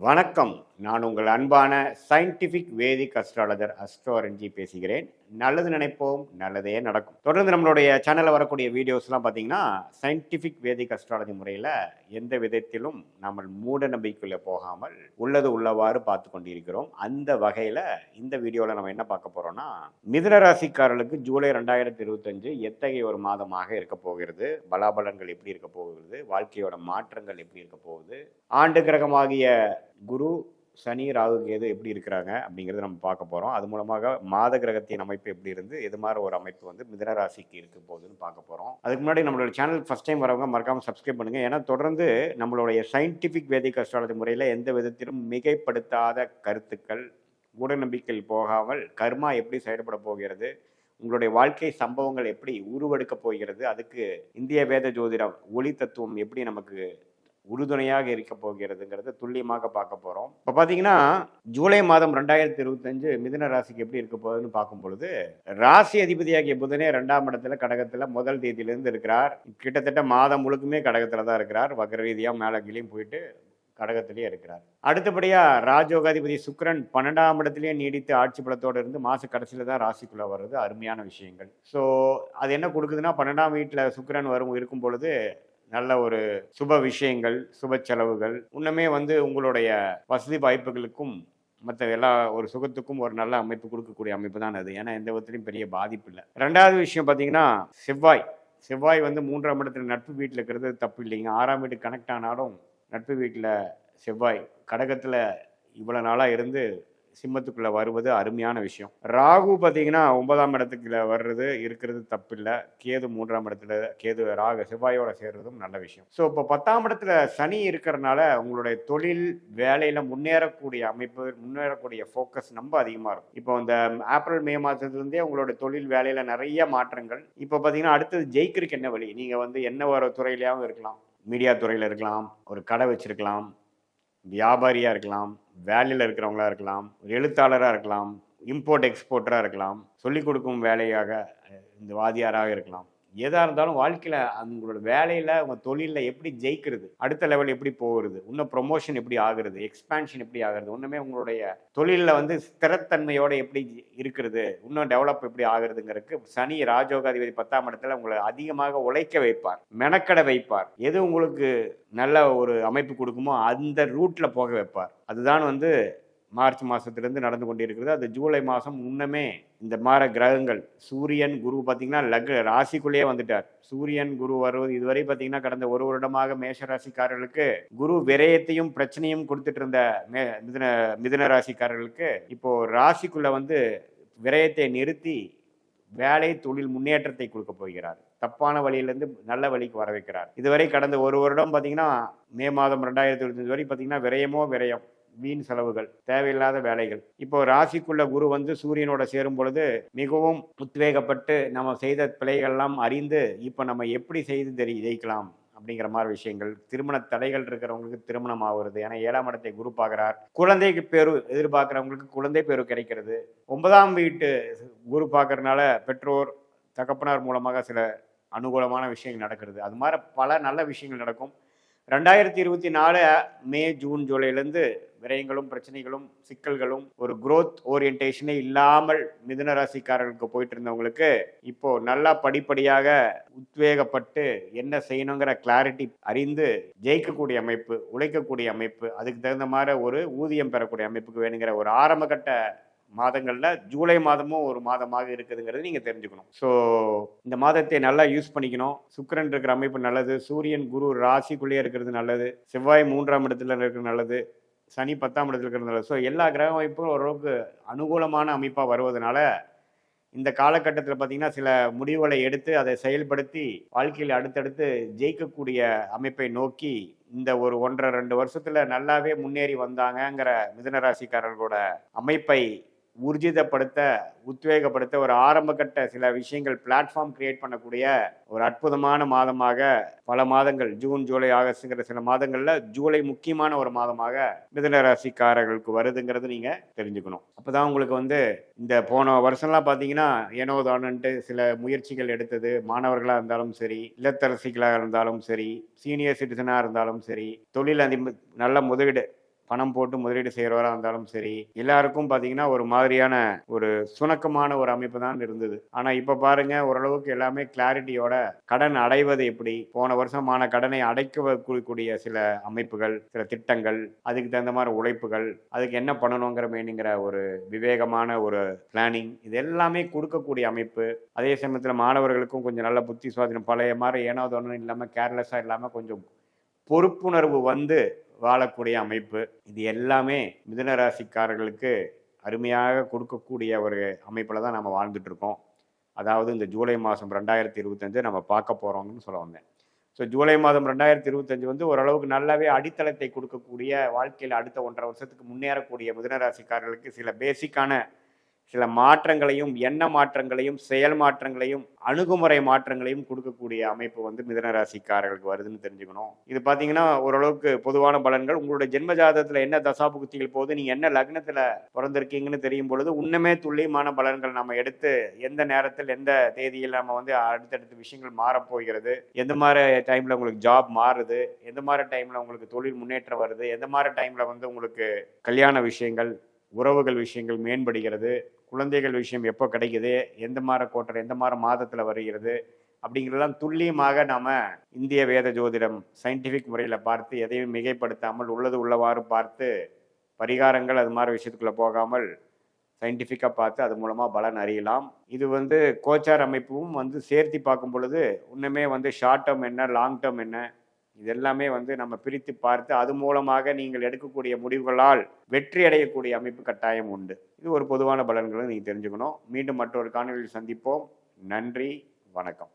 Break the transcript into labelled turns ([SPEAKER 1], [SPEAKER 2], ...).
[SPEAKER 1] வணக்கம். நான் உங்கள் அன்பான சயின்டிஃபிக் வேதிக் அஸ்ட்ராலஜர் அஸ்ட்ரோரஞ்சி பேசுகிறேன். நல்லது நினைப்போம், நல்லதே நடக்கும். தொடர்ந்து நம்மளுடைய சேனல்ல வரக்கூடிய வீடியோஸ்லாம் பார்த்தீங்கன்னா, சயின்டிஃபிக் வேதிக் அஸ்ட்ராலஜி முறையில எந்த விதத்திலும் நம்ம மூட நம்பிக்கைக்குள்ள போகாமல் உள்ளது உள்ளவாறு பார்த்து கொண்டிருக்கிறோம். அந்த வகையில இந்த வீடியோல நம்ம என்ன பார்க்க போறோம்னா, மிதுன ராசிக்காரர்களுக்கு ஜூலை 2025 எத்தகைய ஒரு மாதமாக இருக்க போகிறது? பலாபலன்கள் எப்படி இருக்க போகிறது? வாழ்க்கையோட மாற்றங்கள் எப்படி இருக்க போகுது? ஆண்டு கிரகமாகிய குரு, சனி, ராகு, கேது எப்படி இருக்கிறாங்க அப்படிங்கிறத நம்ம பார்க்க போகிறோம். அது மூலமாக மாத கிரகத்தின் அமைப்பு எப்படி இருந்து எது மாதிரி ஒரு அமைப்பு வந்து மிதுன ராசிக்கு இருக்க போகுதுன்னு பார்க்க போகிறோம். அதுக்கு முன்னாடி நம்மளோட சேனல் ஃபஸ்ட் டைம் வரவங்க மறக்காமல் சப்ஸ்கிரைப் பண்ணுங்கள். ஏன்னா தொடர்ந்து நம்மளுடைய சயின்டிஃபிக் வேதிக் அஸ்ட்ராலஜி முறையில் எந்த விதத்திலும் மிகைப்படுத்தாத கருத்துக்கள், மூடநம்பிக்கையில் போகாமல் கர்மா எப்படி செயல்பட போகிறது, உங்களுடைய வாழ்க்கை சம்பவங்கள் எப்படி உருவெடுக்க போகிறது, அதுக்கு இந்திய வேத ஜோதிடம் ஒளி தத்துவம் எப்படி நமக்கு உறுதுணையாக இருக்க போகிறதுங்கிறத துல்லியமாக பார்க்க போகிறோம். இப்போ பார்த்தீங்கன்னா ஜூலை மாதம் 2025 மிதுன ராசிக்கு எப்படி இருக்க போகுதுன்னு பார்க்கும் பொழுது, ராசி அதிபதியாகிய புதனே 2ஆம் இடத்துல கடகத்தில் முதல் தேதியிலிருந்து இருக்கிறார். கிட்டத்தட்ட மாதம் முழுக்குமே கடகத்தில் தான் இருக்கிறார். வக்ர ரீதியாக மேலே கீழே போயிட்டு கடகத்திலேயே இருக்கிறார். அடுத்தபடியாக ராஜயோகாதிபதி சுக்கிரன் 12ஆம் இடத்துலேயே நீடித்து ஆட்சி பலத்தோடு இருந்து மாத கடைசியில் தான் ராசிக்குள்ளே வர்றது அருமையான விஷயங்கள். ஸோ அது என்ன கொடுக்குதுன்னா, 12ஆம் வீட்டில் சுக்கிரன் இருக்கும் பொழுது நல்ல ஒரு சுப விஷயங்கள், சுப செலவுகள், இன்னுமே வந்து உங்களுடைய வசதி வாய்ப்புகளுக்கும் மற்ற எல்லா ஒரு சுகத்துக்கும் ஒரு நல்ல அமைப்பு கொடுக்கக்கூடிய அமைப்பு தான் அது. ஏன்னா எந்த விதத்துலையும் பெரிய பாதிப்பு இல்லை. ரெண்டாவது விஷயம் பார்த்தீங்கன்னா, செவ்வாய் வந்து 3ஆம் இடத்துல நட்பு வீட்டில் இருக்கிறது தப்பு இல்லைங்க. 6ஆம் வீட்டுக்கு கனெக்ட் ஆனாலும் நட்பு வீட்டில் செவ்வாய் கடகத்தில் இவ்வளோ நாளாக இருந்து சிம்மத்துக்குள்ளே வருவது அருமையான விஷயம். ராகு பார்த்தீங்கன்னா 9ஆம் இடத்துக்குள்ள வர்றது இருக்கிறது தப்பில்லை. கேது 3ஆம் இடத்துல செவ்வாயோட சேர்றதும் நல்ல விஷயம். ஸோ இப்போ 10ஆம் இடத்துல சனி இருக்கிறனால உங்களுடைய தொழில் வேலையில் முன்னேறக்கூடிய ஃபோக்கஸ் ரொம்ப அதிகமாக இருக்கும். இப்போ இந்த ஏப்ரல் மே மாதத்துலேருந்தே உங்களோட தொழில் வேலையில் நிறைய மாற்றங்கள். இப்போ பார்த்தீங்கன்னா அடுத்தது ஜெயிக்கிறதுக்கு என்ன வழி? நீங்கள் வந்து என்ன ஒரு துறையிலையாகவும் இருக்கலாம், மீடியா துறையில் இருக்கலாம், ஒரு கடை வச்சிருக்கலாம், வியாபாரியாக இருக்கலாம், வேலையில் இருக்கிறவங்களா இருக்கலாம், ஒரு எழுத்தாளராக இருக்கலாம், இம்போர்ட் எக்ஸ்போர்ட்டராக இருக்கலாம், சொல்லிக் கொடுக்கும் வேலையாக இந்த வாதியாராக இருக்கலாம். எதாக இருந்தாலும் வாழ்க்கையில் உங்களோட வேலையில் உங்கள் தொழிலில் எப்படி ஜெயிக்கிறது, அடுத்த லெவல் எப்படி போகிறது, இன்னும் ப்ரொமோஷன் எப்படி ஆகுறது, எக்ஸ்பேன்ஷன் எப்படி ஆகுறது, இன்னுமே உங்களுடைய தொழிலில் வந்து ஸ்திரத்தன்மையோடு எப்படி இருக்கிறது, இன்னும் டெவலப் எப்படி ஆகுறதுங்கிறதுக்கு சனி ராஜயோகாதிபதி 10ஆம் இடத்துல உங்களை அதிகமாக உழைக்க வைப்பார், மெனக்கடை வைப்பார். எது உங்களுக்கு நல்ல ஒரு அமைப்பு கொடுக்குமோ அந்த ரூட்டில் போக வைப்பார். அதுதான் வந்து மார்ச் மாதத்துலேருந்து நடந்து கொண்டிருக்கிறது. அது ஜூலை மாதம் முன்னமே இந்த மாதிரி கிரகங்கள் சூரியன் குரு பார்த்தீங்கன்னா ராசிக்குள்ளேயே வந்துட்டார். சூரியன் குரு வருவது இதுவரை பார்த்தீங்கன்னா கடந்த ஒரு வருடமாக மேஷ ராசிக்காரர்களுக்கு குரு விரயத்தையும் பிரச்சனையும் கொடுத்துட்டு இருந்த மிதுன ராசிக்காரர்களுக்கு இப்போ ராசிக்குள்ள வந்து விரயத்தை நிறுத்தி வேலை தொழில் முன்னேற்றத்தை கொடுக்க போகிறார். தப்பான வழியிலேருந்து நல்ல வழிக்கு வர வைக்கிறார். இதுவரை கடந்த ஒரு வருடம் பார்த்தீங்கன்னா மே மாதம் 2025 வரை பார்த்தீங்கன்னா விரயம், வீண் செலவுகள், தேவையில்லாத வேலைகள். இப்போ ராசிக்குள்ள குரு வந்து சூரியனோட சேரும் பொழுது மிகவும் உத்வேகப்பட்டு நம்ம செய்த பிழைகள்லாம் அறிந்து இப்போ நம்ம எப்படி செய்து ஜெயிக்கலாம் அப்படிங்கிற மாதிரி விஷயங்கள். திருமண தடைகள் இருக்கிறவங்களுக்கு திருமணம் ஆகுறது. ஏன்னா 7ஆம் இடத்தை குரு பார்க்குறார். குழந்தைக்கு பேரு எதிர்பார்க்குறவங்களுக்கு குழந்தை பேரு கிடைக்கிறது. 9ஆம் வீட்டு குரு பார்க்கறதுனால பெற்றோர் தகப்பனார் மூலமாக சில அனுகூலமான விஷயங்கள் நடக்கிறது. அது மாதிரி பல நல்ல விஷயங்கள் நடக்கும். 2024 மே ஜூன் ஜூலைலேருந்து விரயங்களும் பிரச்சனைகளும் சிக்கல்களும் ஒரு குரோத் ஓரியன்டேஷனே இல்லாமல் மிதுன ராசிக்காரர்களுக்கு போயிட்டு இருந்தவங்களுக்கு இப்போ நல்லா படிப்படியாக உத்வேகப்பட்டு என்ன செய்யணுங்கிற கிளாரிட்டி அறிந்து ஜெயிக்கக்கூடிய அமைப்பு, உழைக்கக்கூடிய அமைப்பு, அதுக்கு தகுந்த மாதிரி ஒரு ஊதியம் பெறக்கூடிய அமைப்புக்கு வேணுங்கிற ஒரு ஆரம்பகட்ட மாதங்களில் ஜூலை மாதமும் ஒரு மாதமாக இருக்குதுங்கிறது நீங்கள் தெரிஞ்சுக்கணும். ஸோ இந்த மாதத்தை நல்லா யூஸ் பண்ணிக்கணும். சுக்கிரன் இருக்கிற அமைப்பு நல்லது, சூரியன் குரு ராசிக்குள்ளேயே இருக்கிறது நல்லது, செவ்வாய் 3ஆம் இடத்துல இருக்கிறது நல்லது, சனி 10ஆம் இடத்துல இருக்கிறது நல்லது. ஸோ எல்லா கிரக அமைப்பும் ஓரளவுக்கு அனுகூலமான அமைப்பாக வருவதனால இந்த காலகட்டத்தில் பார்த்தீங்கன்னா சில முடிவுகளை எடுத்து அதை செயல்படுத்தி வாழ்க்கையில் அடுத்தடுத்து ஜெயிக்கக்கூடிய அமைப்பை நோக்கி இந்த ஒரு 1.5-2 வருஷத்தில் நல்லாவே முன்னேறி வந்தாங்கங்கிற மிதுனராசிக்காரர்களோட அமைப்பை ஊர்ஜிதப்படுத்த உத்வேகப்படுத்த ஒரு ஆரம்பகட்ட சில விஷயங்கள் பிளாட்ஃபார்ம் கிரியேட் பண்ணக்கூடிய ஒரு அற்புதமான மாதமாக பல மாதங்கள் ஜூன் ஜூலை ஆகஸ்ட்ங்கிற சில மாதங்களில் ஜூலை முக்கியமான ஒரு மாதமாக மிதுன ராசிக்காரர்களுக்கு வருதுங்கிறது நீங்கள் தெரிஞ்சுக்கணும். அப்போ தான் உங்களுக்கு வந்து இந்த போன வருஷம்லாம் பார்த்தீங்கன்னா ஏனோ தானன்ட்டு சில முயற்சிகள் எடுத்தது, மாணவர்களாக இருந்தாலும் சரி, இல்லத்தரசிகளாக இருந்தாலும் சரி, சீனியர் சிட்டிசனாக இருந்தாலும் சரி, தொழில் நல்ல முதலீடு பணம் போட்டு முதலீடு செய்கிறவராக இருந்தாலும் சரி, எல்லாருக்கும் பார்த்தீங்கன்னா ஒரு மாதிரியான ஒரு சுணக்கமான ஒரு அமைப்பு தான் இருந்தது. ஆனால் இப்போ பாருங்க, ஓரளவுக்கு எல்லாமே கிளாரிட்டியோட கடன் அடைவது எப்படி, போன வருஷமான கடனை அடைக்கக்கூடிய சில அமைப்புகள், சில திட்டங்கள், அதுக்கு தகுந்த மாதிரி உழைப்புகள், அதுக்கு என்ன பண்ணணுங்கிற மேனுங்கிற ஒரு விவேகமான ஒரு பிளானிங், இது எல்லாமே கொடுக்கக்கூடிய அமைப்பு. அதே சமயத்தில் மாணவர்களுக்கும் கொஞ்சம் நல்ல புத்தி சுவாதீனம், பழைய மாதிரி ஏனோ தோணும் இல்லாமல் கேர்லெஸ்ஸாக இல்லாமல் கொஞ்சம் பொறுப்புணர்வு வந்து வாழக்கூடிய அமைப்பு. இது எல்லாமே மிதுன ராசிக்காரர்களுக்கு அருமையாக கொடுக்கக்கூடிய ஒரு அமைப்பில் தான் நம்ம வாழ்ந்துட்டு இருக்கோம். அதாவது இந்த ஜூலை மாதம் 2025 நம்ம பார்க்க போகிறோம்னு சொல்ல வந்தேன். ஸோ ஜூலை மாதம் 2025 வந்து ஓரளவுக்கு நல்லாவே அடித்தளத்தை கொடுக்கக்கூடிய, வாழ்க்கையில் அடுத்த 1.5 வருஷத்துக்கு முன்னேறக்கூடிய மிதுன ராசிக்காரர்களுக்கு சில பேசிக்கான சில மாற்றங்களையும், எண்ண மாற்றங்களையும், செயல் மாற்றங்களையும், அணுகுமுறை மாற்றங்களையும் கொடுக்கக்கூடிய அமைப்பு வந்து மிதுன ராசிக்காரர்களுக்கு வருதுன்னு தெரிஞ்சுக்கணும். இது பார்த்தீங்கன்னா ஓரளவுக்கு பொதுவான பலன்கள். உங்களுடைய ஜென்ம ஜாதகத்தில் என்ன தசாபுக்திகள் போகுது, நீங்கள் என்ன லக்னத்தில் பிறந்திருக்கீங்கன்னு தெரியும் பொழுது உண்மையே துல்லியமான பலன்கள் நம்ம எடுத்து எந்த நேரத்தில் எந்த தேதியில் நம்ம வந்து அடுத்தடுத்த விஷயங்கள் மாறப்போகிறது, எந்த மாதிரி டைமில் உங்களுக்கு ஜாப் மாறுது, எந்த மாதிரி டைமில் உங்களுக்கு தொழில் முன்னேற்றம் வருது, எந்த மாதிரி டைமில் வந்து உங்களுக்கு கல்யாண விஷயங்கள், உறவுகள் விஷயங்கள் மேம்படுகிறது, குழந்தைகள் விஷயம் எப்போ கிடைக்குது, எந்த மாதிரி கோட்டர் எந்த மாதிரி மாதத்தில் வருகிறது அப்படிங்கிறதெல்லாம் துல்லியமாக நாம் இந்திய வேத ஜோதிடம் சயின்டிஃபிக் முறையில் பார்த்து எதையும் மிகைப்படுத்தாமல் உள்ளது உள்ளவாறு பார்த்து பரிகாரங்கள் அது மாதிரி விஷயத்துக்குள்ளே போகாமல் சயின்டிஃபிக்காக பார்த்து அது மூலமாக பலன் அறியலாம். இது வந்து கோச்சார் அமைப்பும் வந்து சேர்த்து பார்க்கும் பொழுது இன்னுமே வந்து ஷார்ட் டேர்ம் என்ன, லாங் டேர்ம் என்ன, இது எல்லாமே வந்து நம்ம பிரித்து பார்த்து அது மூலமாக நீங்கள் எடுக்கக்கூடிய முடிவுகளால் வெற்றி அடையக்கூடிய அமைப்பு கட்டாயம் உண்டு. இது ஒரு பொதுவான பலன்களை நீங்கள் தெரிஞ்சுக்கணும். மீண்டும் மற்றொரு காணொலியில் சந்திப்போம். நன்றி, வணக்கம்.